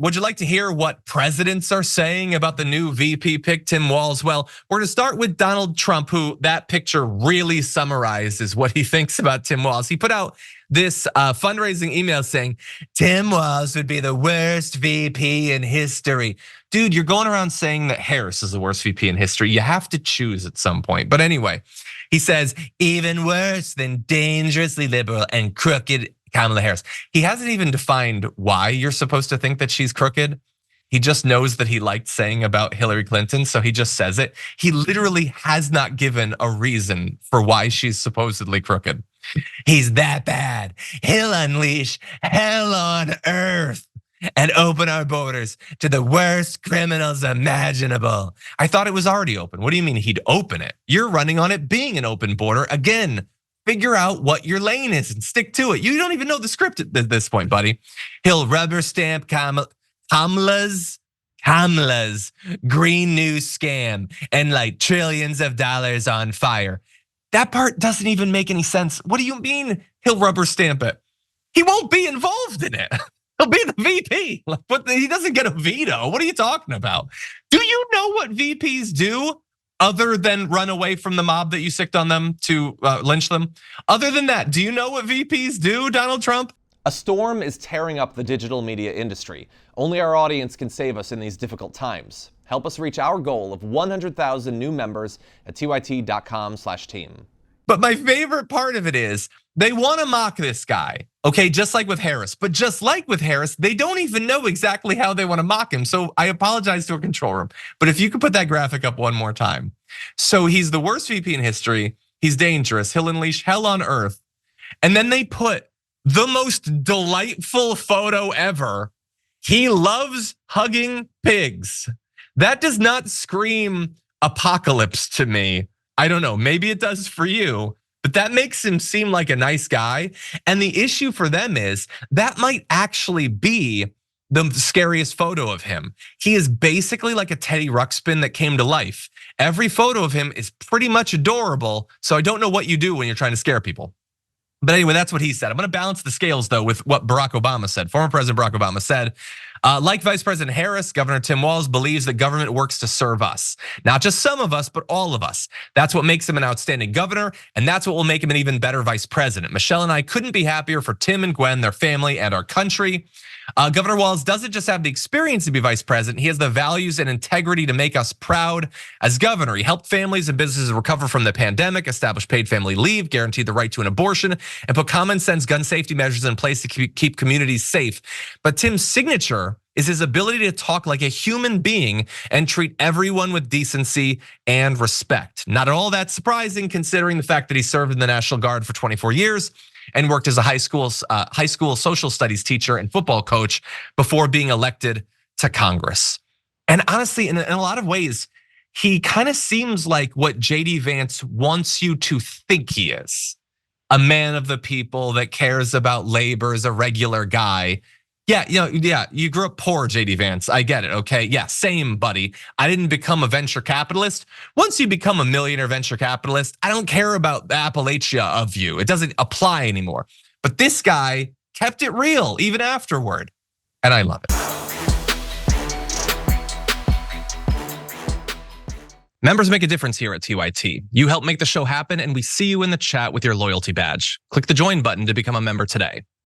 Would you like to hear what presidents are saying about the new VP pick, Tim Walz? Well, we're gonna start with Donald Trump, who that picture really summarizes what he thinks about Tim Walz. He put out this fundraising email saying, Tim Walz would be the worst VP in history. Dude, you're going around saying that Harris is the worst VP in history. You have to choose at some point. But anyway, he says, even worse than dangerously liberal and crooked Kamala Harris. He hasn't even defined why you're supposed to think that she's crooked. He just knows that he liked saying about Hillary Clinton, so he just says it. He literally has not given a reason for why she's supposedly crooked. He's that bad. He'll unleash hell on earth and open our borders to the worst criminals imaginable. I thought it was already open. What do you mean he'd open it? You're running on it being an open border. Again, figure out what your lane is and stick to it. You don't even know the script at this point, buddy. He'll rubber stamp Kamala's green news scam and light trillions of dollars on fire. That part doesn't even make any sense. What do you mean he'll rubber stamp it? He won't be involved in it. He'll be the VP, but he doesn't get a veto. What are you talking about? Do you know what VPs do other than run away from the mob that you sicked on them to lynch them? Other than that, do you know what VPs do, Donald Trump? A storm is tearing up the digital media industry. Only our audience can save us in these difficult times. Help us reach our goal of 100,000 new members at tyt.com/team. But my favorite part of it is they want to mock this guy, okay, just like with Harris. But just like with Harris, they don't even know exactly how they want to mock him. So I apologize to a control room. But if you could put that graphic up one more time. So he's the worst VP in history. He's dangerous. He'll unleash hell on earth. And then they put the most delightful photo ever. He loves hugging pigs. That does not scream apocalypse to me. I don't know, maybe it does for you, but that makes him seem like a nice guy. And the issue for them is that might actually be the scariest photo of him. He is basically like a Teddy Ruxpin that came to life. Every photo of him is pretty much adorable. So I don't know what you do when you're trying to scare people. But anyway, that's what he said. I'm gonna balance the scales though with what Barack Obama said. Former President Barack Obama said, like Vice President Harris, Governor Tim Walz believes that government works to serve us. Not just some of us, but all of us. That's what makes him an outstanding governor, and that's what will make him an even better vice president. Michelle and I couldn't be happier for Tim and Gwen, their family, and our country. Governor Walz doesn't just have the experience to be vice president, he has the values and integrity to make us proud. As governor, he helped families and businesses recover from the pandemic, established paid family leave, guaranteed the right to an abortion, and put common sense gun safety measures in place to keep communities safe. But Tim's signature is his ability to talk like a human being and treat everyone with decency and respect. Not at all that surprising considering the fact that he served in the National Guard for 24 years and worked as a high school social studies teacher and football coach before being elected to Congress. And honestly, in a lot of ways, he kind of seems like what JD Vance wants you to think he is. A man of the people that cares about labor, is a regular guy. Yeah, you grew up poor, JD Vance. I get it, okay? Yeah, same, buddy. I didn't become a venture capitalist. Once you become a millionaire venture capitalist, I don't care about the Appalachia of you. It doesn't apply anymore. But this guy kept it real even afterward, and I love it. Members make a difference here at TYT. You help make the show happen, and we see you in the chat with your loyalty badge. Click the join button to become a member today.